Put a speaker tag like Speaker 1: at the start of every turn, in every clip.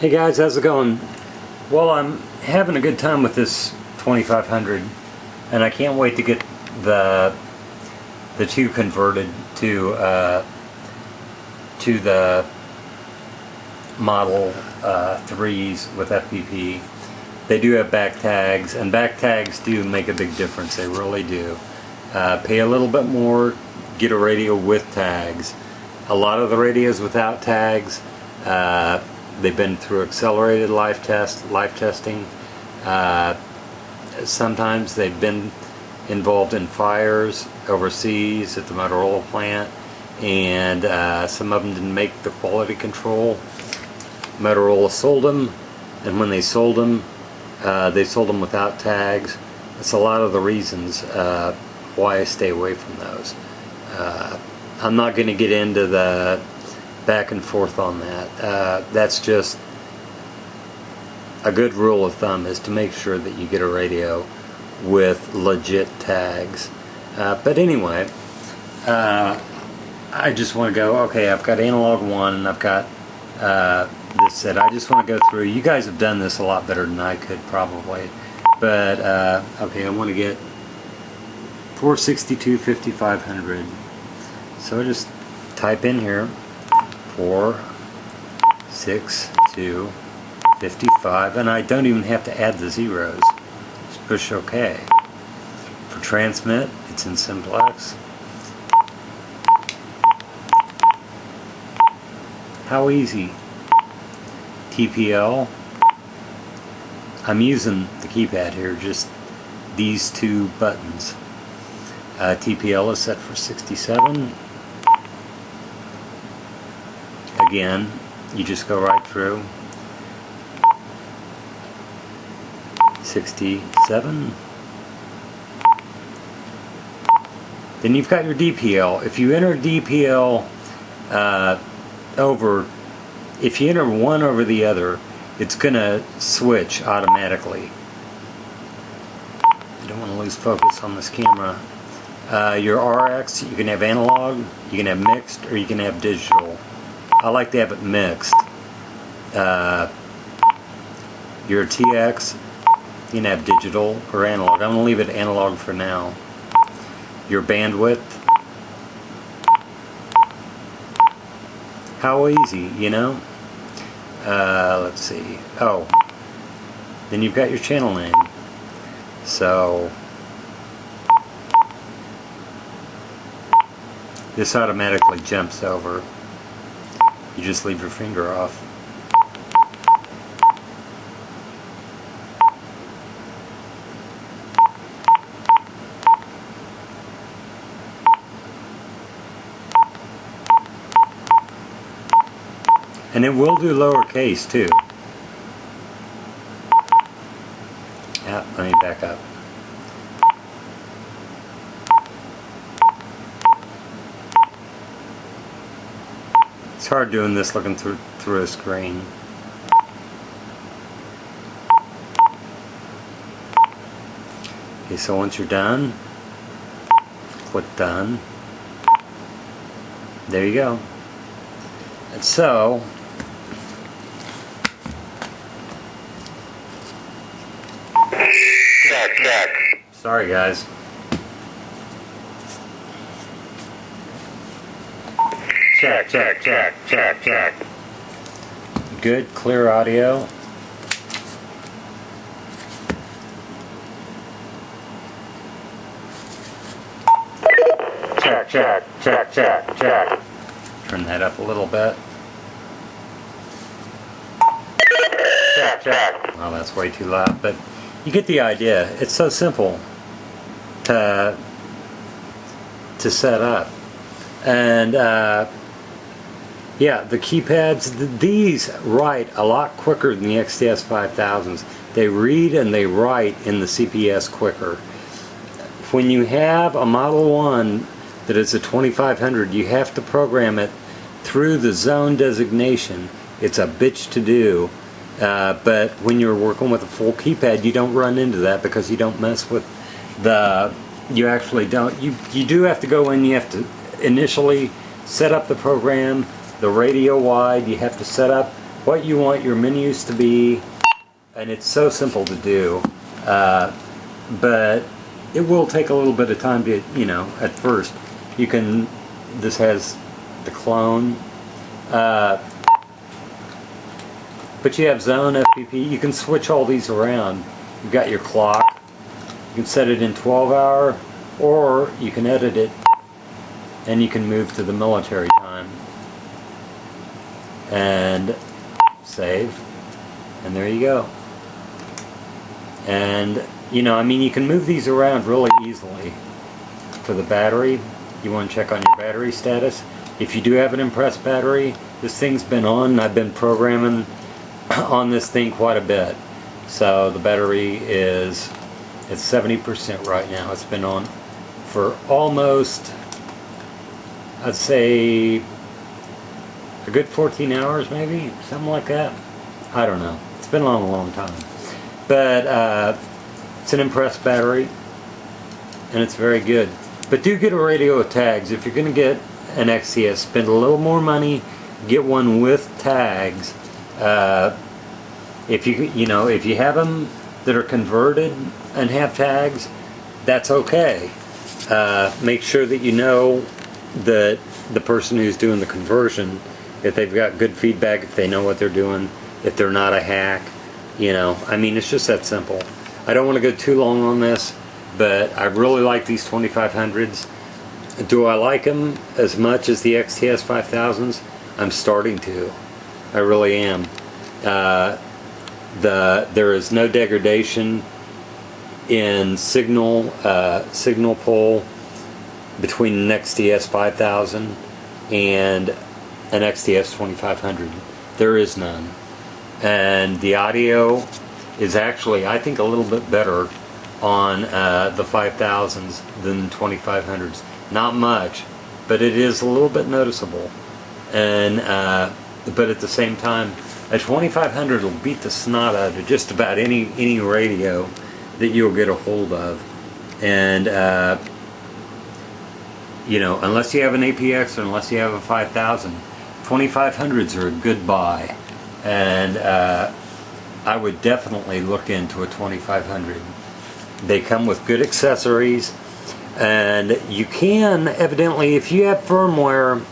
Speaker 1: Hey guys, how's it going? Well, I'm having a good time with this 2500, and I can't wait to get the two converted to the Model 3s with FPP. They do have back tags, and back tags do make a big difference. They really do. Pay a little bit more, get a radio with tags. A lot of the radios without tags, they've been through accelerated life testing. Sometimes they've been involved in fires overseas at the Motorola plant, and some of them didn't make the quality control. Motorola sold them, and when they sold them without tags. That's a lot of the reasons why I stay away from those. I'm not going to get into the back and forth on that. That's just a good rule of thumb, is to make sure that you get a radio with legit tags. But anyway, I just want to go, okay, I've got analog 1 and I've got this set. I just want to go through. You guys have done this a lot better than I could probably. But okay, I want to get 462-5500. So I just type in here 462-55, and I don't even have to add the zeros. Just push OK. For transmit, it's in simplex. How easy. TPL. I'm using the keypad here, just these two buttons. TPL is set for 67. Again, you just go right through. 67. Then you've got your DPL. If you enter DPL if you enter one over the other, it's going to switch automatically. You don't want to lose focus on this camera. Your RX, you can have analog, you can have mixed, or you can have digital. I like to have it mixed. Your TX, you can have digital or analog. I'm going to leave it analog for now. Your bandwidth. How easy, you know? Let's see. Oh, then you've got your channel name. So this automatically jumps over. You just leave your finger off. And it will do lowercase too. Yeah, let me back up. It's hard doing this looking through a screen. Okay, so once you're done, click done. There you go. And so check. Sorry guys. Check. Good, clear audio. Check. Turn that up a little bit. Check. Oh, that's way too loud, but you get the idea. It's so simple to set up. And yeah, the keypads, these write a lot quicker than the XTS5000s. They read and they write in the CPS quicker. When you have a Model 1 that is a 2500, you have to program it through the zone designation. It's a bitch to do. But when you're working with a full keypad, you don't run into that, because you don't mess with the, you actually don't, you do have to go in, you have to initially set up the program, the radio wide, you have to set up what you want your menus to be, and it's so simple to do, but it will take a little bit of time to, you know, at first. You can, this has the clone, but you have zone, FPP, you can switch all these around. You've got your clock, you can set it in 12-hour, or you can edit it and you can move to the military time and save, and there you go. And you know, I mean, you can move these around really easily. For the battery, you want to check on your battery status. If you do have an impressed battery, this thing's been on, I've been programming on this thing quite a bit. So the battery is at 70% right now. It's been on for almost, I'd say, a good 14 hours maybe, something like that. I don't know. It's been on a long time. But it's an impressed battery, and it's very good. But do get a radio with tags. If you're going to get an XTS, spend a little more money, get one with tags. If you have them that are converted and have tags, that's okay. Make sure that you know that the person who's doing the conversion, if they've got good feedback, if they know what they're doing, if they're not a hack, you know, I mean, it's just that simple. I don't want to go too long on this, but I really like these 2500s. Do I like them as much as the XTS5000s? I'm starting to. I really am. There is no degradation in signal pull between an XTS5000 and an XTS2500. There is none. And the audio is actually, I think, a little bit better on the 5000s than 2500s. Not much, but it is a little bit noticeable. And but at the same time, a 2500 will beat the snot out of just about any radio that you'll get a hold of. And you know, unless you have an APX or unless you have a 5000, 2500s are a good buy. And I would definitely look into a 2500. They come with good accessories, and you can, evidently, if you have firmware,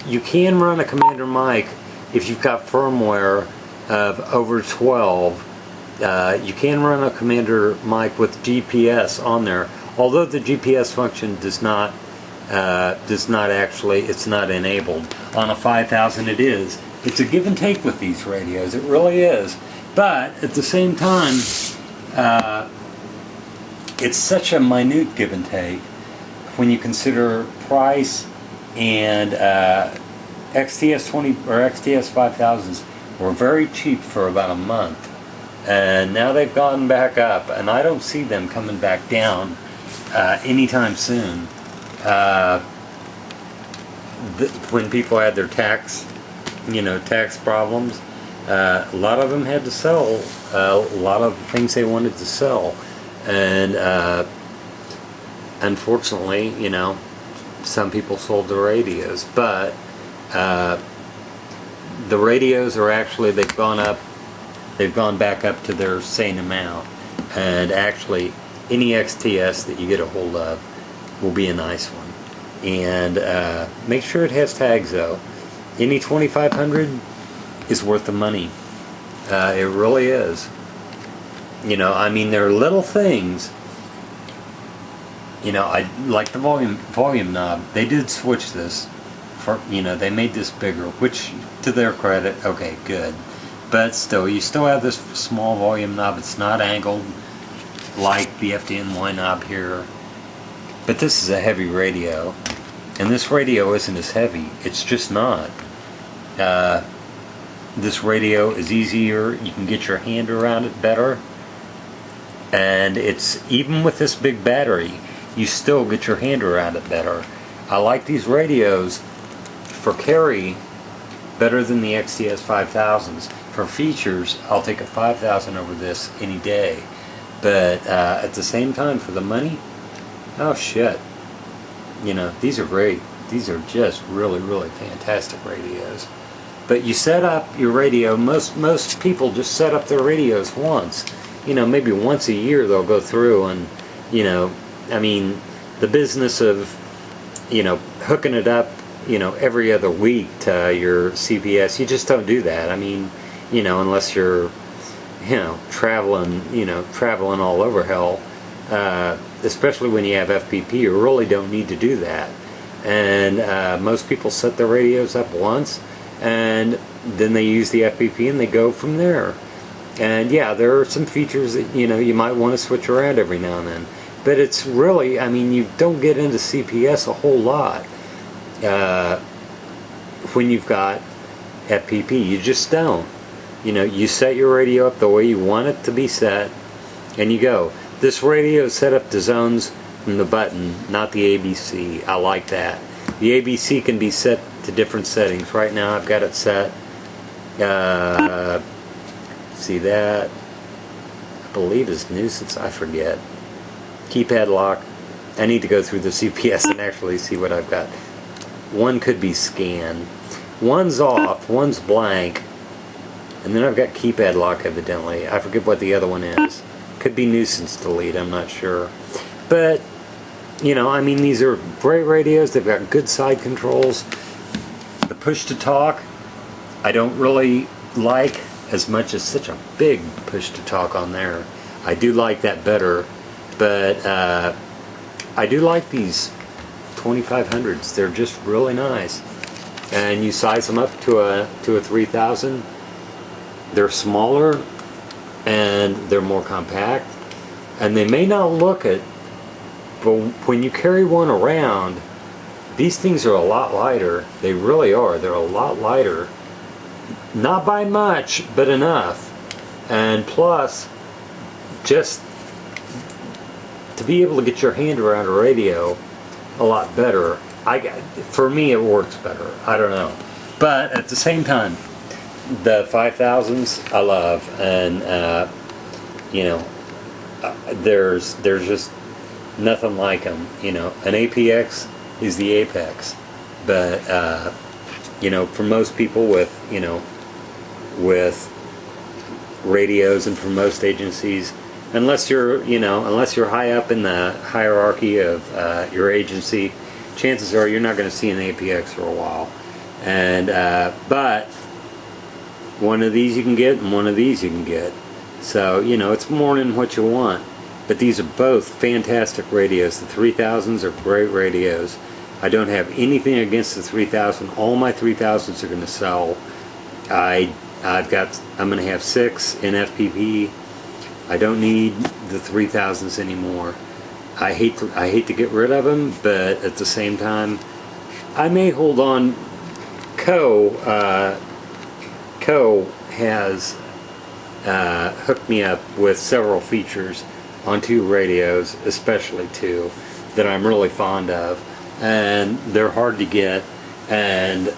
Speaker 1: you can run a commander mic. If you've got firmware of over 12, you can run a commander mic with GPS on there. Although the GPS function does not actually, it's not enabled. On a 5000 it is. It's a give and take with these radios, it really is. But at the same time, it's such a minute give and take when you consider price. And XTS20 or XTS5000s were very cheap for about a month, and now they've gone back up, and I don't see them coming back down anytime soon. When people had their tax problems, a lot of them had to sell a lot of things they wanted to sell, and unfortunately, you know, some people sold the radios, but the radios are actually, they've gone back up to their sane amount, and actually any XTS that you get a hold of will be a nice one. And make sure it has tags though. Any 2500 is worth the money. It really is. You know, I mean, there are little things. You know, I like the volume knob. They did switch this for, you know, they made this bigger, which to their credit, okay, good. But still, you still have this small volume knob. It's not angled like the FDNY knob here. But this is a heavy radio, and this radio isn't as heavy. It's just not. This radio is easier. You can get your hand around it better. And it's, even with this big battery, you still get your hand around it better. I like these radios for carry better than the XTS 5000s. For features, I'll take a 5000 over this any day. But at the same time, for the money, oh shit. You know, these are great. These are just really, really fantastic radios. But you set up your radio, most people just set up their radios once. You know, maybe once a year they'll go through and, you know, I mean, the business of, you know, hooking it up, you know, every other week to your CPS, you just don't do that. I mean, you know, unless you're, you know, traveling all over hell, especially when you have FPP, you really don't need to do that. And most people set their radios up once, and then they use the FPP and they go from there. And yeah, there are some features that, you know, you might want to switch around every now and then. But it's really, I mean, you don't get into CPS a whole lot when you've got FPP. You just don't. You know, you set your radio up the way you want it to be set, and you go. This radio is set up to zones from the button, not the ABC. I like that. The ABC can be set to different settings. Right now I've got it set, see that, I believe is nuisance, I forget. Keypad lock. I need to go through the CPS and actually see what I've got. One could be scan. One's off, one's blank, and then I've got keypad lock evidently. I forget what the other one is. Could be nuisance delete, I'm not sure. But, you know, I mean, these are great radios. They've got good side controls. The push to talk, I don't really like as much as such a big push to talk on there. I do like that better, but I do like these 2500s. They're just really nice. And you size them up to a 3000. They're smaller and they're more compact, and they may not look it, but when you carry one around, these things are a lot lighter. They really are. They're a lot lighter. Not by much, but enough. And plus, just to be able to get your hand around a radio a lot better. For me, it works better. I don't know. But at the same time, the 5000s I love, and you know, there's just nothing like them. You know, an APX is the apex, but you know, for most people with, you know, with radios, and for most agencies, unless you're, you know, unless you're high up in the hierarchy of your agency, chances are you're not going to see an APX for a while. And but one of these you can get, and one of these you can get. So, you know, it's more than what you want. But these are both fantastic radios. The 3000s are great radios. I don't have anything against the 3000. All my 3000s are going to sell. I'm going to have 6 in FPP. I don't need the 3000s anymore. I hate to get rid of them, but at the same time, I may hold on. Co has hooked me up with several features on 2 radios, especially 2, that I'm really fond of, and they're hard to get, and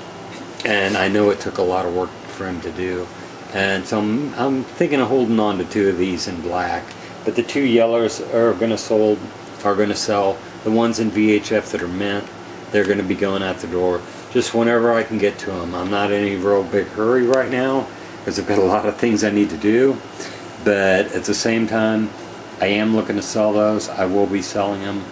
Speaker 1: I know it took a lot of work for him to do, and so I'm thinking of holding on to 2 of these in black. But the 2 yellows are going to sell. The ones in VHF that are mint, they're going to be going out the door just whenever I can get to them. I'm not in any real big hurry right now because I've got a lot of things I need to do, but at the same time, I am looking to sell those. I will be selling them.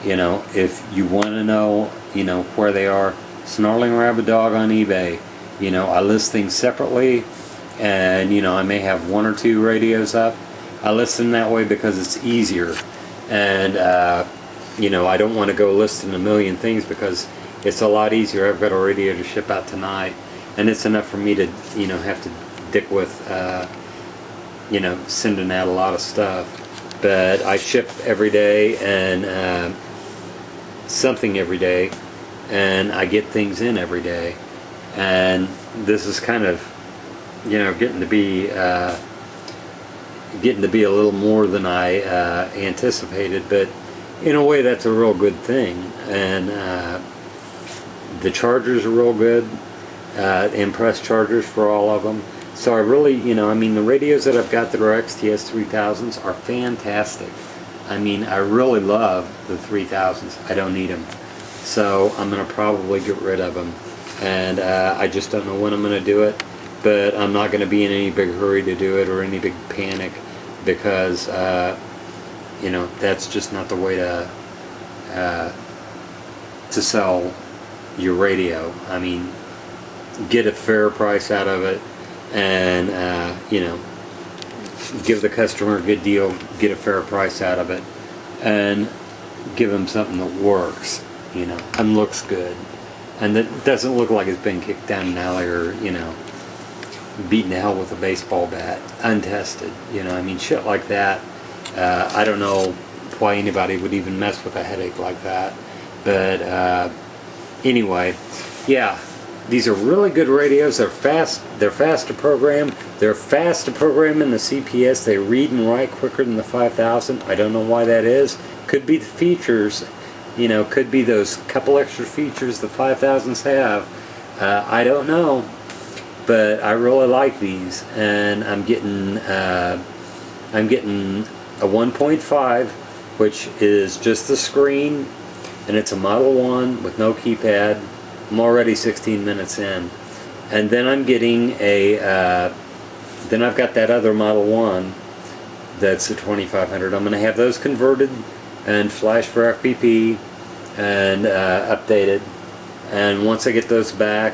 Speaker 1: You know, if you want to know, you know, where they are, Snarling Rabbit Dog on eBay. You know, I list things separately, and you know, I may have 1 or 2 radios up. I list them that way because it's easier, and you know, I don't want to go listing a million things because it's a lot easier. I've got a radio to ship out tonight, and it's enough for me to, you know, have to dick with, you know, sending out a lot of stuff. But I ship every day, and something every day, and I get things in every day, and this is kind of, you know, getting to be a little more than I anticipated, but in a way that's a real good thing. And the chargers are real good, Impress chargers for all of them. So I really, you know, I mean, the radios that I've got that are XTS3000s are fantastic. I mean, I really love the 3000s. I don't need them. So I'm going to probably get rid of them. and I just don't know when I'm going to do it, but I'm not going to be in any big hurry to do it or any big panic, because you know, that's just not the way to sell your radio. I mean, get a fair price out of it, and you know, give the customer a good deal, get a fair price out of it, and give them something that works, you know, and looks good, and that doesn't look like it's been kicked down an alley, or, you know, beaten to hell with a baseball bat, untested, you know. I mean, shit like that. I don't know why anybody would even mess with a headache like that, but anyway, yeah, these are really good radios. They're fast. They're fast to program. They're fast to program in the CPS. They read and write quicker than the 5000. I don't know why that is. Could be the features, you know. Could be those couple extra features the 5000s have. I don't know, but I really like these, and I'm getting a 1.5, which is just the screen, and it's a Model 1 with no keypad. I'm already 16 minutes in, and then I'm getting a then I've got that other Model 1 that's a 2500. I'm going to have those converted and flash for FPP and updated, and once I get those back,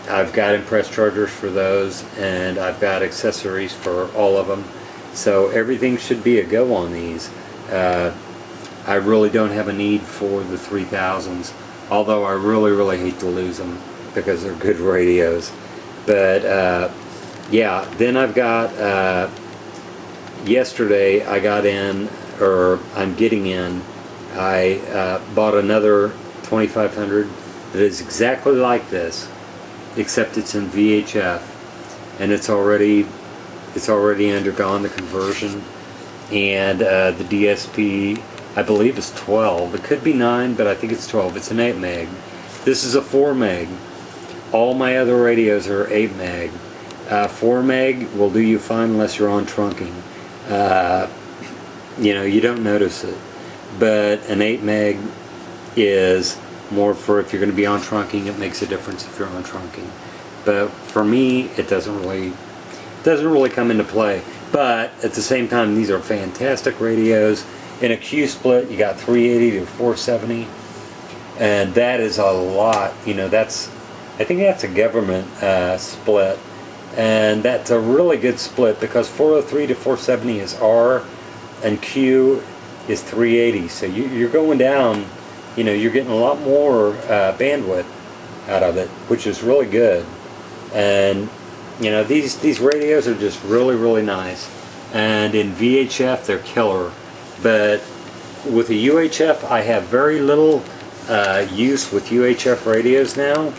Speaker 1: I've got impress chargers for those, and I've got accessories for all of them, so everything should be a go on these. I really don't have a need for the 3000s, although I really hate to lose them because they're good radios. But yeah, then I've got yesterday I got in, or I'm getting in, I bought another 2500 that is exactly like this, except it's in VHF, and it's already undergone the conversion, and the DSP, I believe, is 12. It could be 9, but I think it's 12. It's an 8 meg. This is a 4 meg. All my other radios are 8 meg. 4 meg will do you fine unless you're on trunking. You know, you don't notice it, but an 8 meg is more for if you're going to be on trunking. It makes a difference if you're on trunking, but for me it doesn't really come into play. But at the same time, these are fantastic radios. In a Q split, you got 380 to 470, and that is a lot. You know, I think that's a government split, and that's a really good split, because 403 to 470 is R and Q is 380, so you're going down. You know, you're getting a lot more bandwidth out of it, which is really good. And you know, these radios are just really nice. And in VHF, they're killer. But with a UHF, I have very little use with UHF radios now.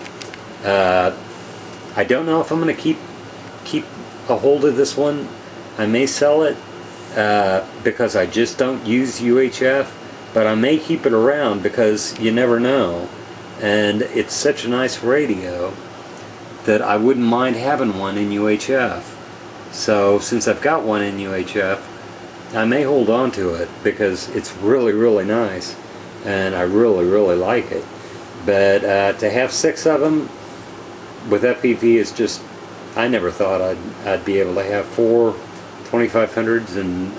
Speaker 1: I don't know if I'm going to keep a hold of this one. I may sell it because I just don't use UHF. But I may keep it around because you never know, and it's such a nice radio that I wouldn't mind having one in UHF. So since I've got one in UHF, I may hold on to it because it's really nice, and I really like it. But to have 6 of them with FPP is just, I never thought I'd be able to have 4 2500s and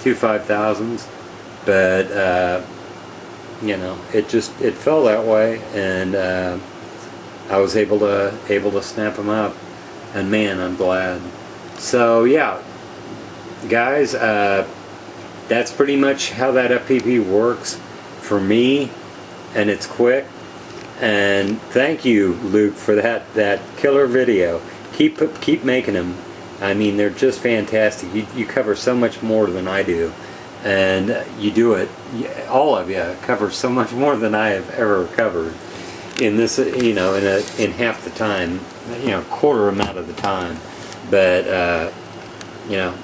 Speaker 1: 2 5000s. But you know, it fell that way, and I was able to snap them up, and man, I'm glad. So yeah, guys, that's pretty much how that FPP works for me, and it's quick. And thank you, Luke, for that killer video. Keep making them. I mean, they're just fantastic. You cover so much more than I do. And you do it, all of you cover so much more than I have ever covered in this, you know, in half the time, you know, quarter amount of the time. But you know,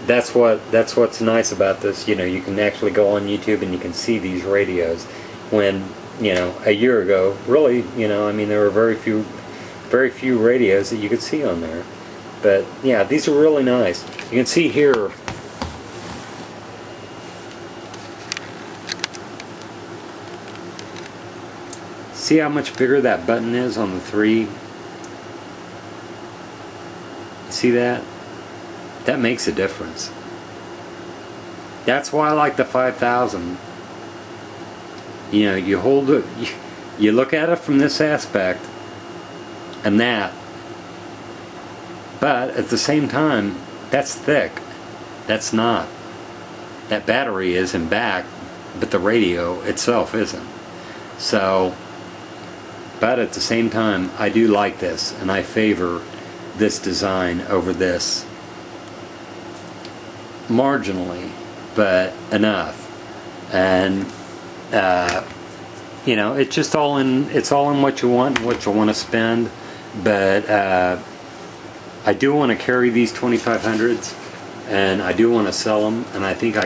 Speaker 1: that's what's nice about this. You know, you can actually go on YouTube and you can see these radios. When, you know, a year ago, really, you know, I mean, there were very few radios that you could see on there. But yeah, these are really nice. You can see here. See how much bigger that button is on the 3? See that? That makes a difference. That's why I like the 5000. You know, you hold it, you look at it from this aspect and that, but at the same time, that's thick. That's not. That battery is in back, but the radio itself isn't. So, but at the same time, I do like this, and I favor this design over this marginally, but enough. And you know, it's just all in. It's all in what you want and what you want to spend. But I do want to carry these 2500s, and I do want to sell them, and I think I